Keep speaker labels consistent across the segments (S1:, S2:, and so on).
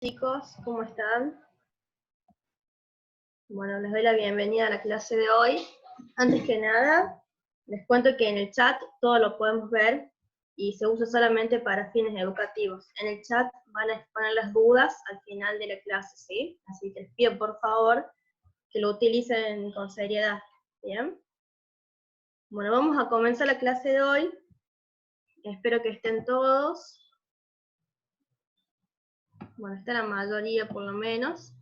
S1: Chicos, ¿cómo están? Bueno, les doy la bienvenida a la clase de hoy. Antes que nada, les cuento que en el chat todo lo podemos ver y se usa solamente para fines educativos. En el chat van a exponer las dudas al final de la clase, ¿sí? Así que les pido por favor que lo utilicen con seriedad, ¿bien? Bueno, vamos a comenzar la clase de hoy. Espero que estén todos. Bueno, está la mayoría por lo menos.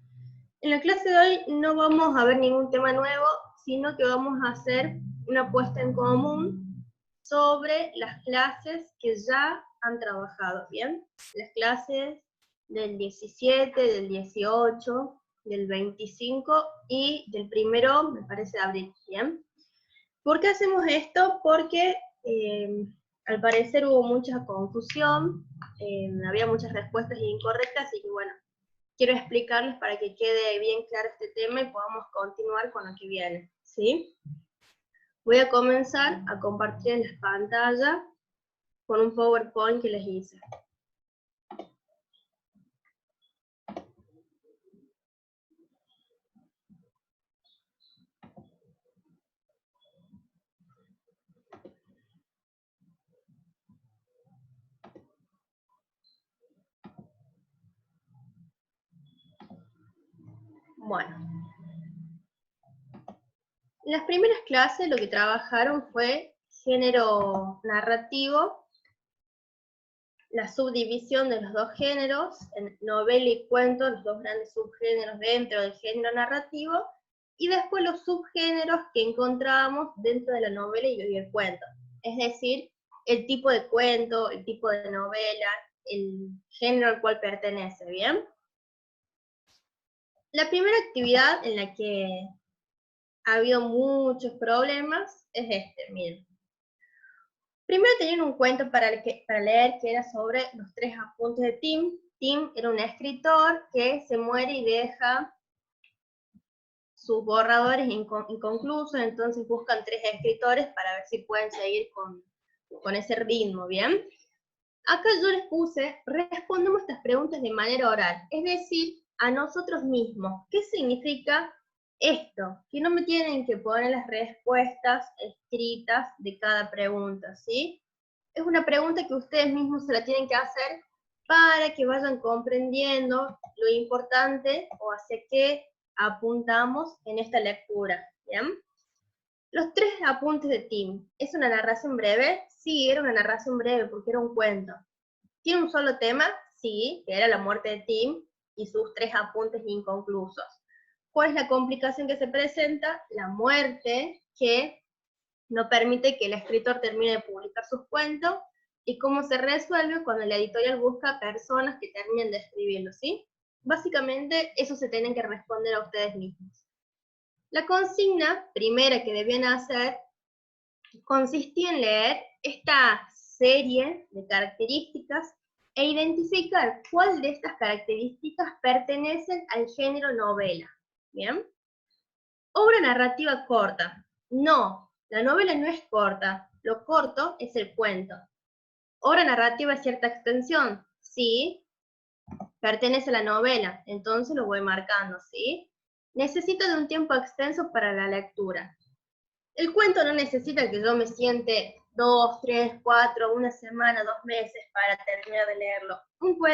S1: En la clase de hoy no vamos a ver ningún tema nuevo, sino que vamos a hacer una puesta en común sobre las clases que ya han trabajado, ¿bien? Las clases del 17, del 18, del 25 y del 1, me parece, de abril, ¿bien? ¿Por qué hacemos esto? Porque al parecer hubo mucha confusión, había muchas respuestas incorrectas, y bueno, quiero explicarles para que quede bien claro este tema y podamos continuar con lo que viene, ¿sí? Voy a comenzar a compartir en la pantalla con un PowerPoint que les hice. Bueno, en las primeras clases lo que trabajaron fue género narrativo, la subdivisión de los dos géneros, en novela y cuento, los dos grandes subgéneros dentro del género narrativo, y después los subgéneros que encontrábamos dentro de la novela y el cuento. Es decir, el tipo de cuento, el tipo de novela, el género al cual pertenece, ¿bien? La primera actividad en la que ha habido muchos problemas es miren. Primero tenían un cuento para leer que era sobre los 3 apuntes de Tim. Tim era un escritor que se muere y deja sus borradores inconclusos, entonces buscan 3 escritores para ver si pueden seguir con ese ritmo, ¿bien? Acá yo les puse, respondemos estas preguntas de manera oral, es decir, a nosotros mismos. ¿Qué significa esto? Que no me tienen que poner las respuestas escritas de cada pregunta, ¿sí? Es una pregunta que ustedes mismos se la tienen que hacer para que vayan comprendiendo lo importante o hacia qué apuntamos en esta lectura, ¿bien? Los 3 apuntes de Tim. ¿Es una narración breve? Sí, era una narración breve porque era un cuento. ¿Tiene un solo tema? Sí, que era la muerte de Tim y sus 3 apuntes inconclusos. ¿Cuál es la complicación que se presenta? La muerte, que no permite que el escritor termine de publicar sus cuentos, y cómo se resuelve cuando la editorial busca personas que terminen de escribirlo, ¿sí? Básicamente, eso se tienen que responder a ustedes mismos. La consigna primera que debían hacer consistía en leer esta serie de características e identificar cuál de estas características pertenecen al género novela. ¿Bien? Obra narrativa corta. No, la novela no es corta, lo corto es el cuento. Obra narrativa de cierta extensión. Sí, pertenece a la novela, entonces lo voy marcando, ¿sí? Necesito de un tiempo extenso para la lectura. El cuento no necesita que yo me siente 2, 3, 4, una semana, 2 meses para terminar de leerlo.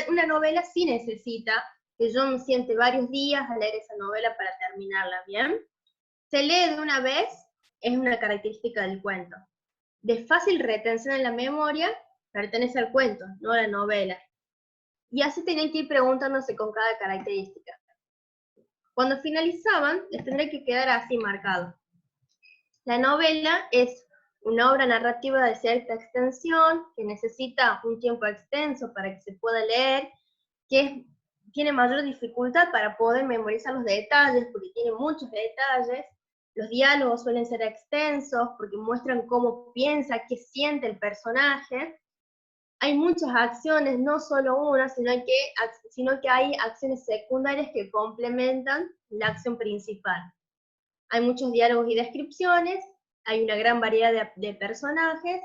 S1: Una novela sí necesita que yo me siente varios días a leer esa novela para terminarla, ¿bien? Se lee de una vez, es una característica del cuento. De fácil retención en la memoria, pertenece al cuento, no a la novela. Y así tenían que ir preguntándose con cada característica. Cuando finalizaban, les tendría que quedar así marcado. La novela es una obra narrativa de cierta extensión, que necesita un tiempo extenso para que se pueda leer, que tiene mayor dificultad para poder memorizar los detalles, porque tiene muchos detalles. Los diálogos suelen ser extensos, porque muestran cómo piensa, qué siente el personaje. Hay muchas acciones, no solo una, sino que hay acciones secundarias que complementan la acción principal. Hay muchos diálogos y descripciones, hay una gran variedad de personajes,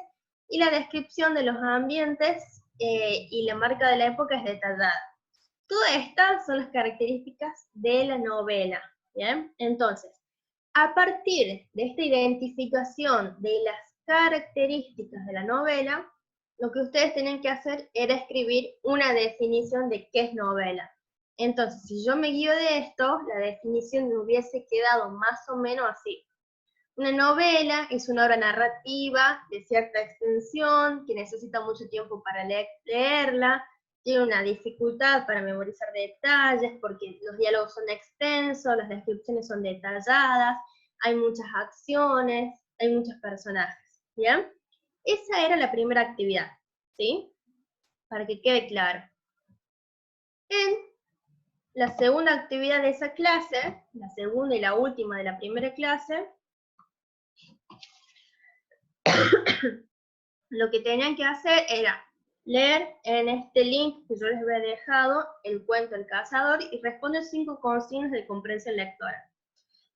S1: y la descripción de los ambientes y la marca de la época es detallada. Todas estas son las características de la novela, ¿bien? Entonces, a partir de esta identificación de las características de la novela, lo que ustedes tienen que hacer era escribir una definición de qué es novela. Entonces, si yo me guío de esto, la definición me hubiese quedado más o menos así. Una novela es una obra narrativa de cierta extensión, que necesita mucho tiempo para leerla, tiene una dificultad para memorizar detalles, porque los diálogos son extensos, las descripciones son detalladas, hay muchas acciones, hay muchos personajes, ¿bien? Esa era la primera actividad, ¿sí? Para que quede claro. En la segunda actividad de esa clase, la segunda y la última de la primera clase, lo que tenían que hacer era leer en este link que yo les había dejado el cuento El Cazador y responder 5 consignas de comprensión lectora.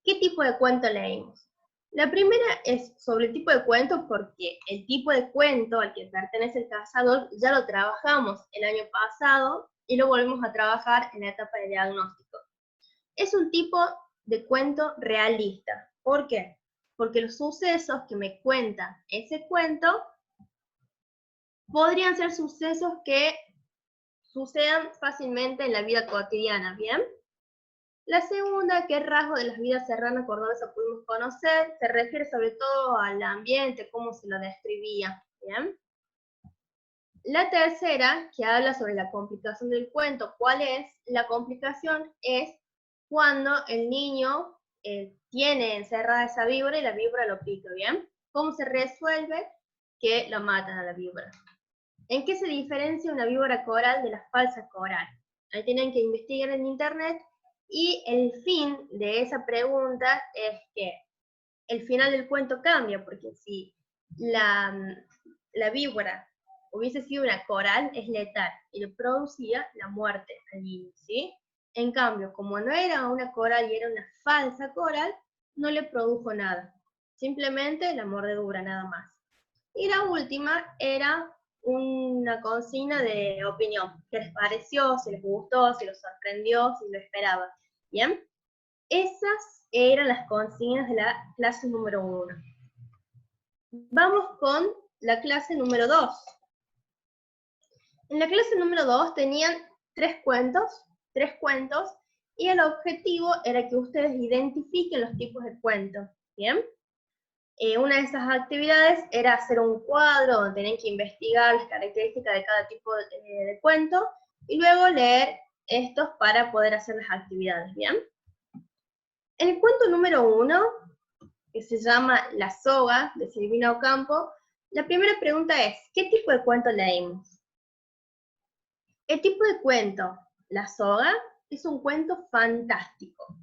S1: ¿Qué tipo de cuento leímos? La primera es sobre el tipo de cuento porque el tipo de cuento al que pertenece El Cazador ya lo trabajamos el año pasado y lo volvemos a trabajar en la etapa de diagnóstico. Es un tipo de cuento realista. ¿Por qué? Porque los sucesos que me cuenta ese cuento podrían ser sucesos que sucedan fácilmente en la vida cotidiana, ¿bien? La segunda, ¿qué rasgo de las vidas serranas cordobesas pudimos conocer? Se refiere sobre todo al ambiente, cómo se lo describía, ¿bien? La tercera, que habla sobre la complicación del cuento, ¿cuál es? La complicación es cuando el niño tiene encerrada esa víbora y la víbora lo pica, ¿bien? ¿Cómo se resuelve? Que lo matan a la víbora. ¿En qué se diferencia una víbora coral de la falsa coral? Ahí tienen que investigar en internet y el fin de esa pregunta es que el final del cuento cambia, porque si la víbora hubiese sido una coral, es letal y le producía la muerte al niño, ¿sí? En cambio, como no era una coral y era una falsa coral, no le produjo nada, simplemente la mordedura nada más. Y la última era una consigna de opinión. ¿Qué les pareció? ¿Si les gustó? ¿Si los sorprendió? ¿Si lo esperaban? ¿Bien? Esas eran las consignas de la clase número 1. Vamos con la clase número 2. En la clase número 2 tenían 3 cuentos, y el objetivo era que ustedes identifiquen los tipos de cuentos. ¿Bien? Una de esas actividades era hacer un cuadro donde tenían que investigar las características de cada tipo de cuento y luego leer estos para poder hacer las actividades, ¿bien? En el cuento número 1, que se llama La soga, de Silvina Ocampo, la primera pregunta es, ¿qué tipo de cuento leímos? El tipo de cuento, La soga, es un cuento fantástico.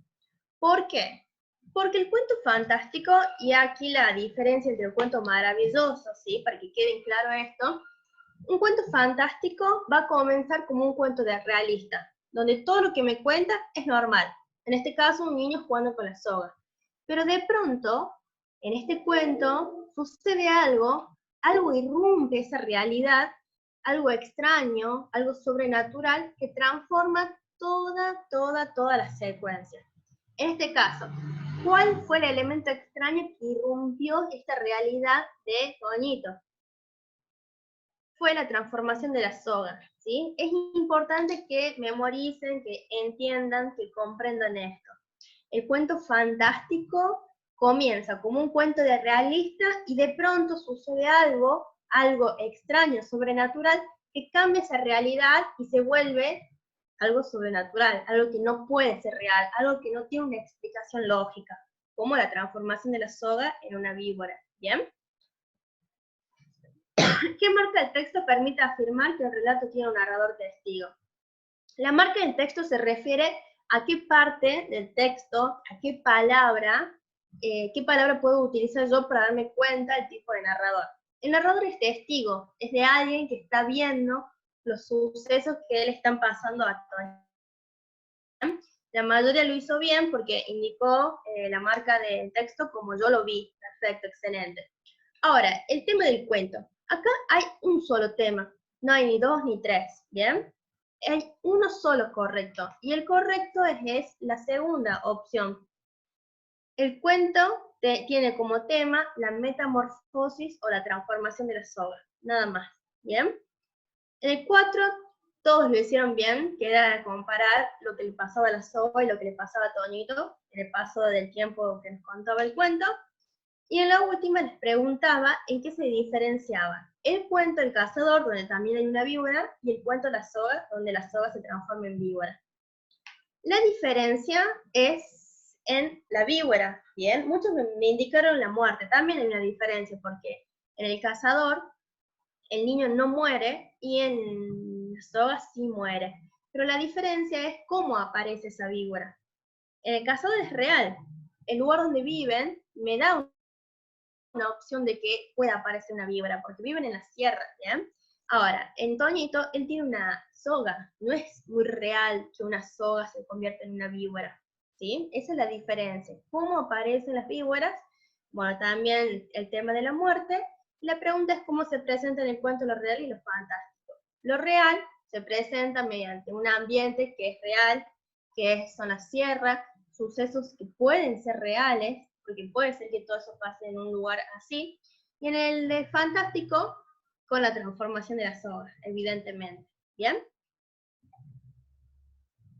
S1: ¿Por qué? Porque el cuento fantástico, y aquí la diferencia entre el cuento maravilloso, ¿sí? Para que quede claro esto, un cuento fantástico va a comenzar como un cuento de realista, donde todo lo que me cuenta es normal. En este caso, un niño jugando con la soga. Pero de pronto, en este cuento, sucede algo irrumpe esa realidad, algo extraño, algo sobrenatural, que transforma toda la secuencia. En este caso, ¿cuál fue el elemento extraño que irrumpió esta realidad de Toñito? Fue la transformación de la soga, ¿sí? Es importante que memoricen, que entiendan, que comprendan esto. El cuento fantástico comienza como un cuento de realista y de pronto sucede algo extraño, sobrenatural, que cambia esa realidad y se vuelve algo sobrenatural, algo que no puede ser real, algo que no tiene una explicación lógica, como la transformación de la soga en una víbora, ¿bien? ¿Qué marca del texto permite afirmar que el relato tiene un narrador testigo? La marca del texto se refiere a qué parte del texto, a qué palabra puedo utilizar yo para darme cuenta del tipo de narrador. El narrador es testigo, es de alguien que está viendo los sucesos que le están pasando a Toño. La mayoría lo hizo bien porque indicó la marca del texto como yo lo vi. Perfecto, excelente. Ahora, el tema del cuento. Acá hay un solo tema, no hay ni 2 ni 3, ¿bien? hay uno solo correcto, y el correcto es la segunda opción. El cuento tiene como tema la metamorfosis o la transformación de la soga, nada más, ¿bien? En el 4, todos lo hicieron bien, que era comparar lo que le pasaba a la soga y lo que le pasaba a Toñito, en el paso del tiempo que nos contaba el cuento. Y en la última les preguntaba en qué se diferenciaban el cuento El Cazador, donde también hay una víbora, y el cuento La Soga, donde la soga se transforma en víbora. La diferencia es en la víbora, ¿bien? Muchos me indicaron la muerte, también hay una diferencia, porque en El Cazador el niño no muere y en La Soga sí muere. Pero la diferencia es cómo aparece esa víbora. En El Cazador es real. El lugar donde viven me da una opción de que pueda aparecer una víbora, porque viven en la sierra, ¿bien? Ahora, en Toñito, él tiene una soga, no es muy real que una soga se convierta en una víbora, ¿sí? Esa es la diferencia. ¿Cómo aparecen las víboras? Bueno, también el tema de la muerte. La pregunta es cómo se presenta en el cuento lo real y lo fantástico. Lo real se presenta mediante un ambiente que es real, que son la sierra, sucesos que pueden ser reales, porque puede ser que todo eso pase en un lugar así, y en el de fantástico, con la transformación de las sogas, evidentemente. ¿Bien?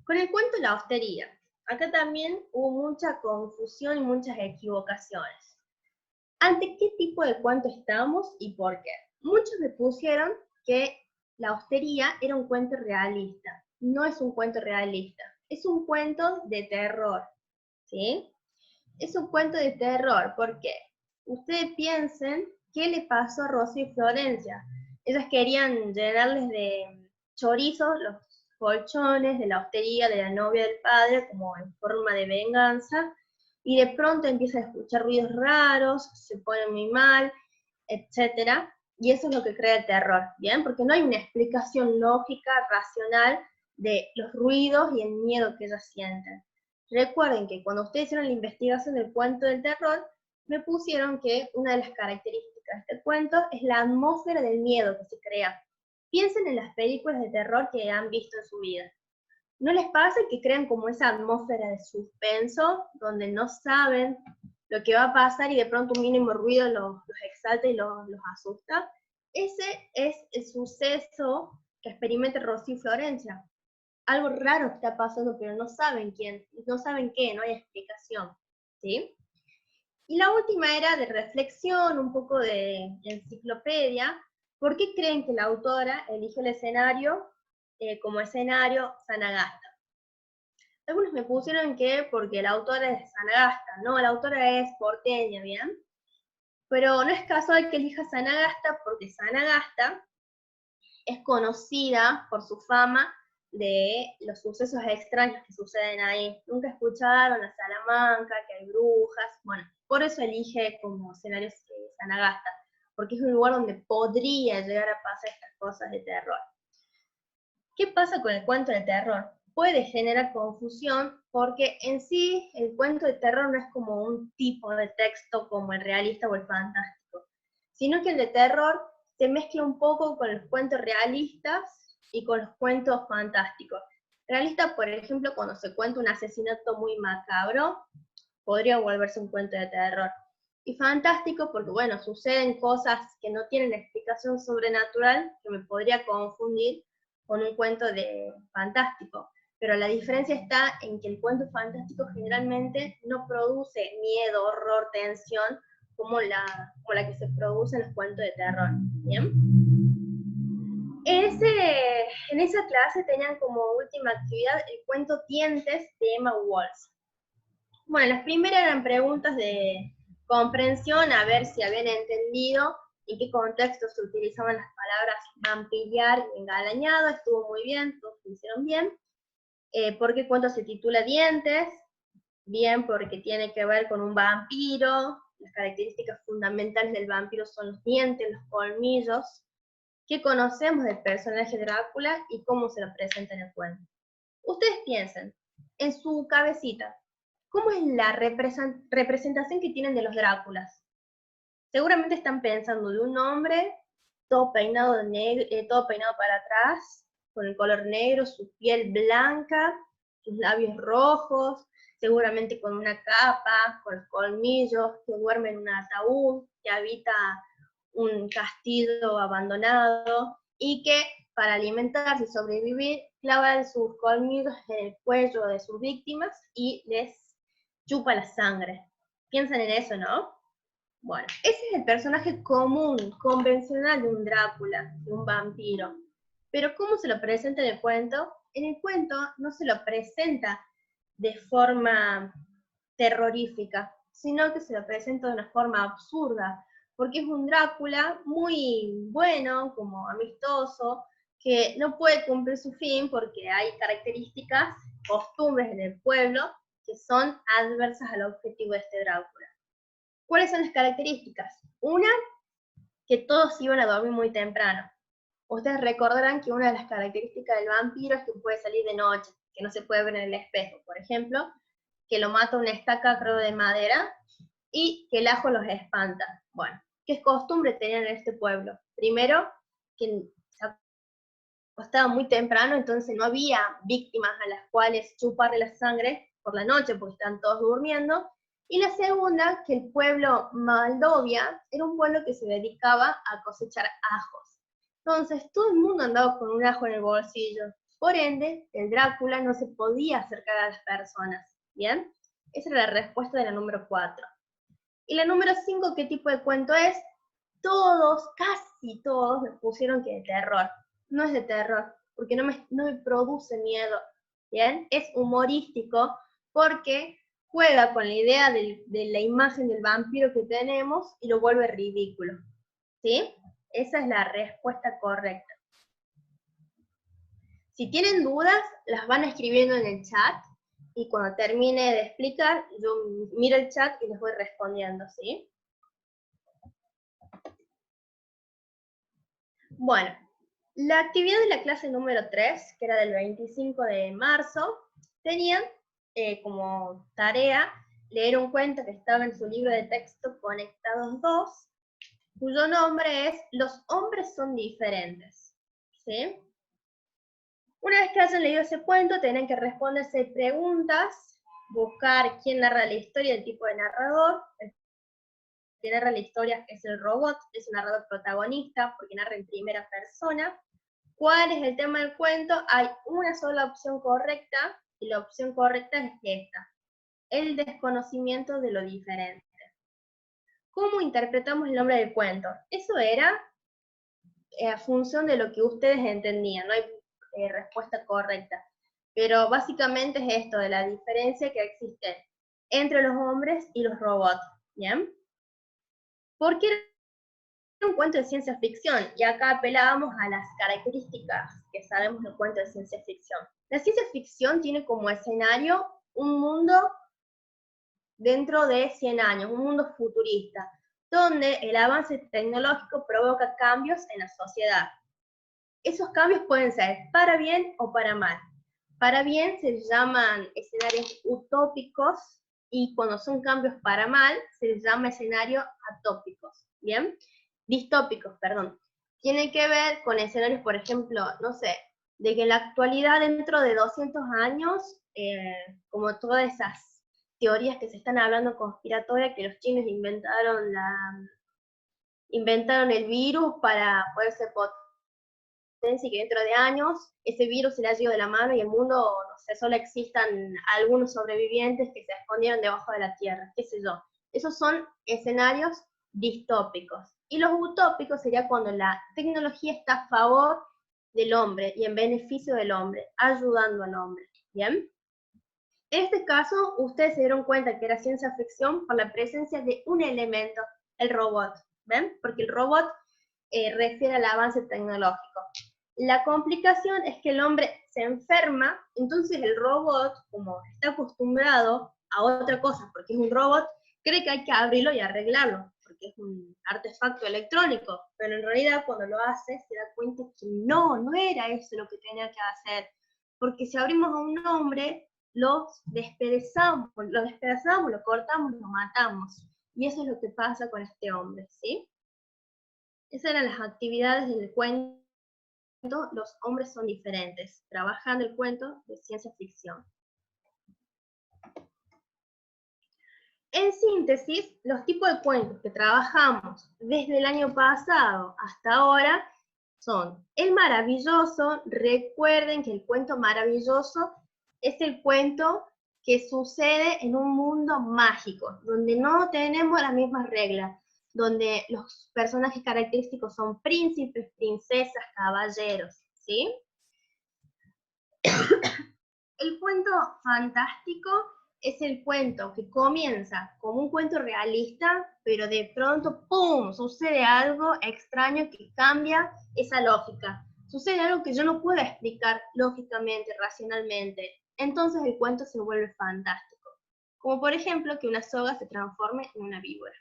S1: Con el cuento La Hostería. Acá también hubo mucha confusión y muchas equivocaciones. ¿Ante qué tipo de cuento estamos y por qué? Muchos me pusieron que La Hostería era un cuento realista. No es un cuento realista, es un cuento de terror, ¿sí? Es un cuento de terror, porque ustedes piensen qué le pasó a Rosy y Florencia. Ellas querían llenarles de chorizos los colchones de la hostería de la novia del padre, como en forma de venganza, y de pronto empiezan a escuchar ruidos raros, se ponen muy mal, etcétera, y eso es lo que crea el terror, ¿bien? Porque no hay una explicación lógica, racional, de los ruidos y el miedo que ellas sienten. Recuerden que cuando ustedes hicieron la investigación del cuento del terror, me pusieron que una de las características de este cuento es la atmósfera del miedo que se crea. Piensen en las películas de terror que han visto en su vida. ¿No les pasa que crean como esa atmósfera de suspenso, donde no saben lo que va a pasar y de pronto un mínimo ruido los exalta y los asusta? Ese es el suceso que experimenta Rosy y Florencia. Algo raro está pasando, pero no saben quién, no saben qué, no hay explicación, ¿sí? Y la última era de reflexión, un poco de enciclopedia. ¿Por qué creen que la autora eligió el escenario como escenario Sanagasta? Algunos me pusieron que porque la autora es de Sanagasta, no, la autora es porteña, ¿bien? Pero no es casual que elija Sanagasta porque Sanagasta es conocida por su fama de los sucesos extraños que suceden ahí. Nunca escucharon a Salamanca, que hay brujas. Bueno, por eso elige como escenario Sanagasta, porque es un lugar donde podría llegar a pasar estas cosas de terror. ¿Qué pasa con el cuento de terror? Puede generar confusión porque en sí el cuento de terror no es como un tipo de texto como el realista o el fantástico, sino que el de terror se mezcla un poco con los cuentos realistas y con los cuentos fantásticos. Realista, por ejemplo, cuando se cuenta un asesinato muy macabro, podría volverse un cuento de terror. Y fantástico porque, bueno, suceden cosas que no tienen explicación sobrenatural, que me podría confundir con un cuento de fantástico. Pero la diferencia está en que el cuento fantástico generalmente no produce miedo, horror, tensión, como la que se produce en los cuentos de terror. ¿Bien? En esa clase tenían como última actividad el cuento Dientes de Emma Walsh. Bueno, las primeras eran preguntas de comprensión, a ver si habían entendido en qué contexto se utilizaban las palabras vampiriar y engalañado. Estuvo muy bien, todos lo hicieron bien. ¿Por qué cuento se titula Dientes? Bien, porque tiene que ver con un vampiro. Las características fundamentales del vampiro son los dientes, los colmillos. ¿Qué conocemos del personaje de Drácula y cómo se lo presenta en el cuento? Ustedes piensen, en su cabecita, ¿cómo es la representación que tienen de los Dráculas? Seguramente están pensando de un hombre todo peinado, todo peinado para atrás, con el color negro, su piel blanca, sus labios rojos, seguramente con una capa, con los colmillos, que duerme en un ataúd, que habita un castillo abandonado, y que para alimentarse y sobrevivir clavan sus colmillos en el cuello de sus víctimas y les chupa la sangre. Piensan en eso, ¿no? Bueno, ese es el personaje común, convencional de un Drácula, de un vampiro. Pero ¿cómo se lo presenta en el cuento? En el cuento no se lo presenta de forma terrorífica, sino que se lo presenta de una forma absurda, porque es un Drácula muy bueno, como amistoso, que no puede cumplir su fin porque hay características, costumbres en el pueblo que son adversas al objetivo de este Drácula. ¿Cuáles son las características? Una, que todos iban a dormir muy temprano. Ustedes recordarán que una de las características del vampiro es que puede salir de noche, que no se puede ver en el espejo, por ejemplo, que lo mata una estaca, creo, de madera, y que el ajo los espanta. Bueno, ¿qué es costumbre tener en este pueblo? Primero, que se acostaba muy temprano, entonces no había víctimas a las cuales chuparle la sangre por la noche, porque están todos durmiendo. Y la segunda, que el pueblo Maldovia era un pueblo que se dedicaba a cosechar ajos. Entonces, todo el mundo andaba con un ajo en el bolsillo. Por ende, el Drácula no se podía acercar a las personas. ¿Bien? Esa era la respuesta de la número 4. Y la número 5, ¿qué tipo de cuento es? Todos, casi todos, me pusieron que de terror. No es de terror, porque no me produce miedo. ¿Bien? Es humorístico porque juega con la idea de la imagen del vampiro que tenemos y lo vuelve ridículo. ¿Sí? Esa es la respuesta correcta. Si tienen dudas, las van escribiendo en el chat y cuando termine de explicar, yo miro el chat y les voy respondiendo, ¿sí? Bueno, la actividad de la clase número 3, que era del 25 de marzo, tenían como tarea leer un cuento que estaba en su libro de texto Conectados 2, cuyo nombre es Los hombres son diferentes, ¿sí? Una vez que hayan leído ese cuento, tienen que responderse preguntas, buscar quién narra la historia, el tipo de narrador. El que narra la historia es el robot, es un narrador protagonista porque narra en primera persona. ¿Cuál es el tema del cuento? Hay una sola opción correcta y la opción correcta es esta: el desconocimiento de lo diferente. ¿Cómo interpretamos el nombre del cuento? Eso era a función de lo que ustedes entendían, no hay respuesta correcta. Pero básicamente es esto, de la diferencia que existe entre los hombres y los robots, ¿bien? ¿Por qué era un cuento de ciencia ficción? Y acá apelábamos a las características que sabemos del cuento de ciencia ficción. La ciencia ficción tiene como escenario un mundo dentro de 100 años, un mundo futurista, donde el avance tecnológico provoca cambios en la sociedad. Esos cambios pueden ser para bien o para mal. Para bien se llaman escenarios utópicos y cuando son cambios para mal se les llama escenarios atópicos, ¿bien? Distópicos, perdón. Tiene que ver con escenarios, por ejemplo, no sé, de que en la actualidad dentro de 200 años, como todas esas teorías que se están hablando conspiratorias, que los chinos inventaron el virus para poder ser y que dentro de años ese virus se le ha ido de la mano y el mundo, no sé, solo existan algunos sobrevivientes que se escondieron debajo de la tierra, qué sé yo. Esos son escenarios distópicos. Y los utópicos sería cuando la tecnología está a favor del hombre y en beneficio del hombre, ayudando al hombre, ¿bien? En este caso, ustedes se dieron cuenta que era ciencia ficción por la presencia de un elemento, el robot, ¿ven? Porque el robot refiere al avance tecnológico. La complicación es que el hombre se enferma, entonces el robot, como está acostumbrado a otra cosa, porque es un robot, cree que hay que abrirlo y arreglarlo, porque es un artefacto electrónico, pero en realidad cuando lo hace se da cuenta que no era eso lo que tenía que hacer, porque si abrimos a un hombre, lo despedazamos, lo cortamos, lo matamos, y eso es lo que pasa con este hombre, ¿sí? Esas eran las actividades del cuento los hombres son diferentes, trabajando el cuento de ciencia ficción. En síntesis, los tipos de cuentos que trabajamos desde el año pasado hasta ahora son el maravilloso. Recuerden que el cuento maravilloso es el cuento que sucede en un mundo mágico, donde no tenemos las mismas reglas, donde los personajes característicos son príncipes, princesas, caballeros, ¿sí? El cuento fantástico es el cuento que comienza como un cuento realista, pero de pronto, ¡pum!, sucede algo extraño que cambia esa lógica. Sucede algo que yo no puedo explicar lógicamente, racionalmente. Entonces el cuento se vuelve fantástico. Como por ejemplo que una soga se transforme en una víbora.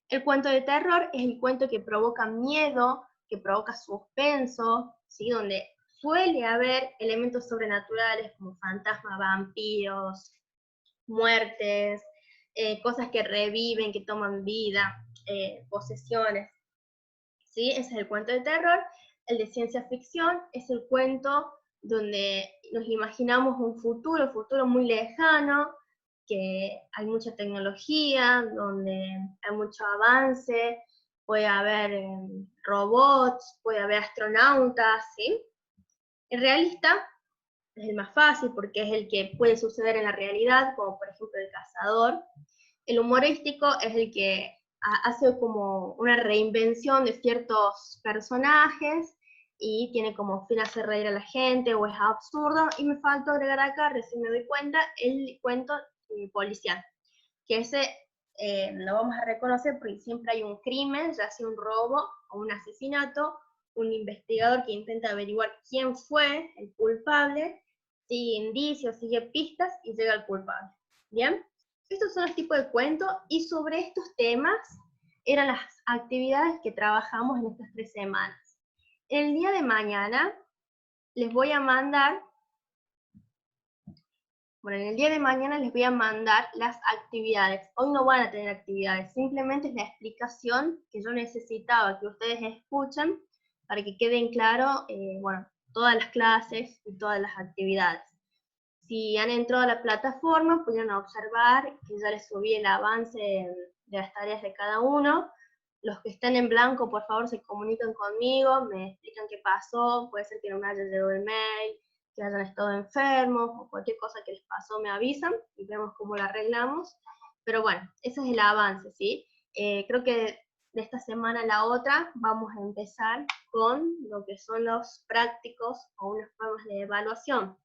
S1: El cuento de terror es el cuento que provoca miedo, que provoca suspenso, ¿sí? Donde suele haber elementos sobrenaturales como fantasmas, vampiros, muertes, cosas que reviven, que toman vida, posesiones. ¿Sí? Ese es el cuento de terror. El de ciencia ficción es el cuento donde nos imaginamos un futuro muy lejano, que hay mucha tecnología, donde hay mucho avance, puede haber robots, puede haber astronautas, ¿sí? El realista es el más fácil porque es el que puede suceder en la realidad, como por ejemplo El Cazador. El humorístico es el que hace como una reinvención de ciertos personajes y tiene como fin hacer reír a la gente o es absurdo. Y me faltó agregar acá, recién me doy cuenta, el cuento policial, que ese lo vamos a reconocer porque siempre hay un crimen, ya sea un robo o un asesinato, un investigador que intenta averiguar quién fue el culpable, sigue indicios, sigue pistas y llega al culpable. ¿Bien? Estos son los tipos de cuentos y sobre estos temas eran las actividades que trabajamos en estas 3 semanas. El día de mañana les voy a mandar, en el día de mañana les voy a mandar las actividades. Hoy no van a tener actividades, simplemente es la explicación que yo necesitaba que ustedes escuchen para que queden claro, todas las clases y todas las actividades. Si han entrado a la plataforma, pudieron observar que ya les subí el avance de las tareas de cada uno. Los que estén en blanco, por favor, se comunican conmigo, me explican qué pasó, puede ser que no me haya llegado el mail, que hayan estado enfermos, o cualquier cosa que les pasó me avisan y vemos cómo lo arreglamos. Pero bueno, ese es el avance, ¿sí? Creo que de esta semana a la otra vamos a empezar con lo que son los prácticos o unas formas de evaluación.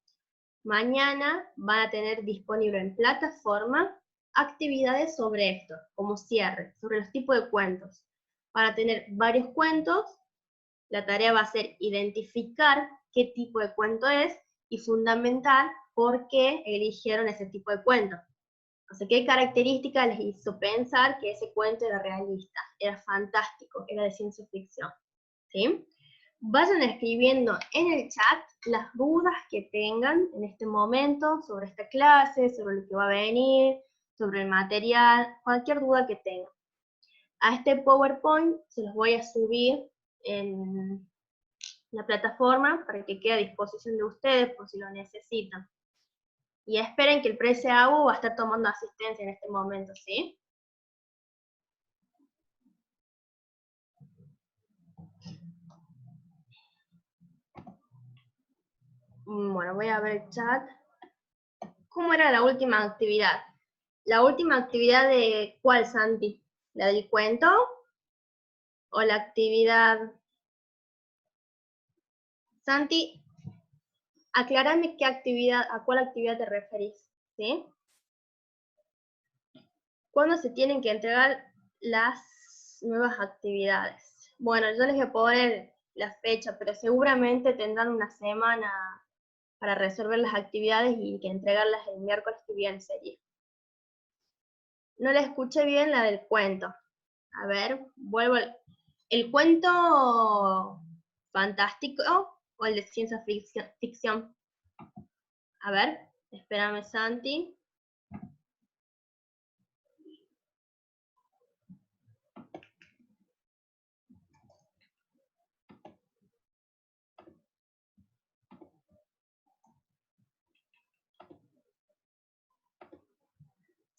S1: Mañana van a tener disponible en plataforma actividades sobre esto, como cierre, sobre los tipos de cuentos. Van a tener varios cuentos, la tarea va a ser identificar qué tipo de cuento es y fundamentar por qué eligieron ese tipo de cuento. O sea, qué características les hizo pensar que ese cuento era realista, era fantástico, era de ciencia ficción, ¿sí? Vayan escribiendo en el chat las dudas que tengan en este momento sobre esta clase, sobre lo que va a venir, sobre el material, cualquier duda que tengan. A este PowerPoint se los voy a subir en la plataforma para que quede a disposición de ustedes por si lo necesitan. Y esperen que el PreseAU va a estar tomando asistencia en este momento, ¿sí? Bueno, voy a ver el chat. ¿Cómo era la última actividad? ¿La última actividad de cuál, Santi? ¿La del cuento? ¿O la actividad? Santi, aclárame qué actividad, a cuál actividad te referís, ¿sí? ¿Cuándo se tienen que entregar las nuevas actividades? Bueno, yo les voy a poner la fecha, pero seguramente tendrán una semana para resolver las actividades y que entregarlas el miércoles que viene sería. No la escuché bien la del cuento. A ver, vuelvo. ¿El cuento fantástico o el de ciencia ficción? A ver, espérame, Santi.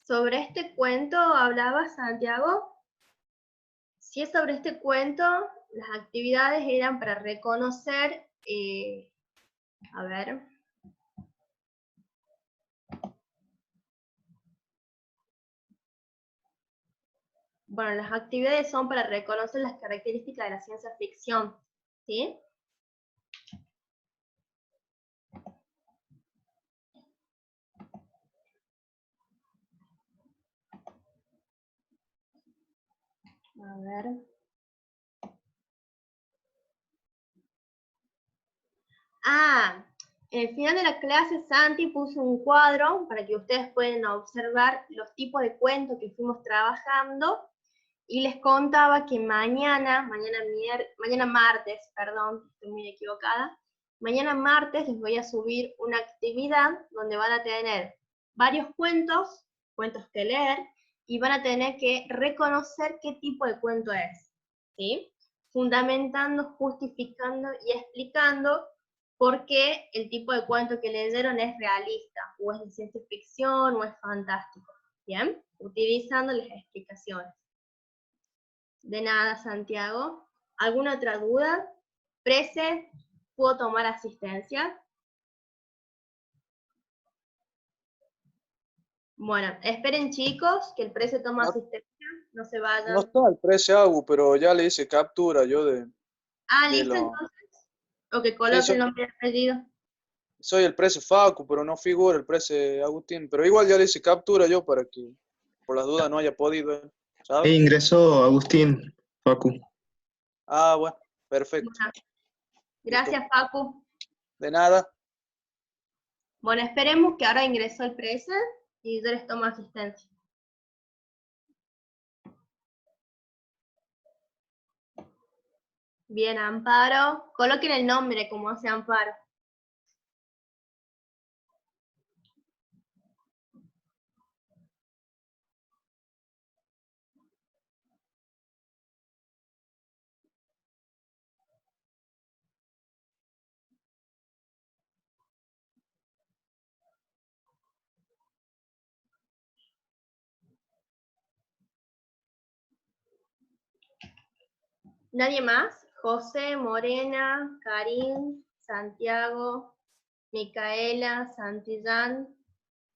S1: Sobre este cuento hablaba Santiago. Si es sobre este cuento, las actividades eran para reconocer, a ver. Bueno, las actividades son para reconocer las características de la ciencia ficción, ¿sí? A ver. En el final de la clase Santi puso un cuadro para que ustedes puedan observar los tipos de cuentos que fuimos trabajando y les contaba que mañana martes, perdón, estoy muy equivocada, mañana martes les voy a subir una actividad donde van a tener varios cuentos que leer, y van a tener que reconocer qué tipo de cuento es, ¿sí? Fundamentando, justificando y explicando por qué el tipo de cuento que leyeron es realista, o es de ciencia ficción, o es fantástico, ¿bien? Utilizando las explicaciones. De nada, Santiago. ¿Alguna otra duda? Prece, ¿puedo tomar asistencia? Bueno, esperen chicos, que el Prece toma
S2: No,
S1: asistencia, no se
S2: no
S1: vayan.
S2: está el precio Agu, pero ya le hice captura yo de
S1: ¿Listo
S2: lo...
S1: entonces? O que
S2: Sí,
S1: coloque el nombre del apellido.
S2: soy el precio Facu, pero no figura el precio Agustín. Pero igual ya le hice captura yo para que por las dudas no haya podido, ¿sabes?
S3: Ingresó Agustín, Facu.
S2: Ah, bueno, perfecto.
S1: Bueno,
S2: Listo.
S1: gracias, Paco.
S2: De nada.
S1: Bueno, esperemos que ahora ingresó el Prece y yo les tomo asistencia. Bien, Amparo. Coloquen el nombre como hace Amparo. ¿Nadie más? José, Morena, Karim, Santiago, Micaela, Santillán,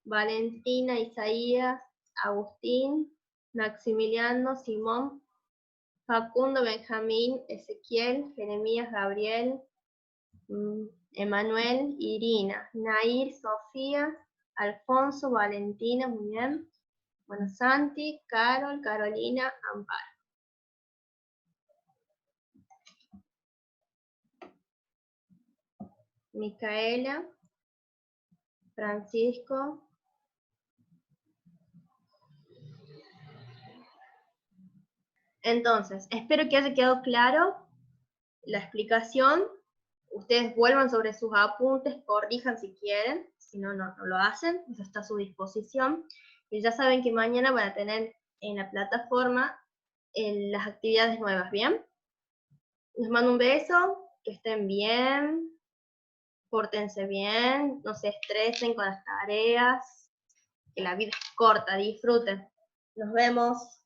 S1: Valentina, Isaías, Agustín, Maximiliano, Simón, Facundo, Benjamín, Ezequiel, Jeremías, Gabriel, Emanuel, Irina, Nair, Sofía, Alfonso, Valentina, muy bien. Bueno, Santi, Carol, Carolina, Amparo. Micaela, Francisco. Entonces, espero que haya quedado claro la explicación. Ustedes vuelvan sobre sus apuntes, corrijan si quieren, si no, no lo hacen, eso está a su disposición. Y ya saben que mañana van a tener en la plataforma las actividades nuevas, ¿bien? Les mando un beso, que estén bien, pórtense bien, no se estresen con las tareas, que la vida es corta, disfruten. Nos vemos.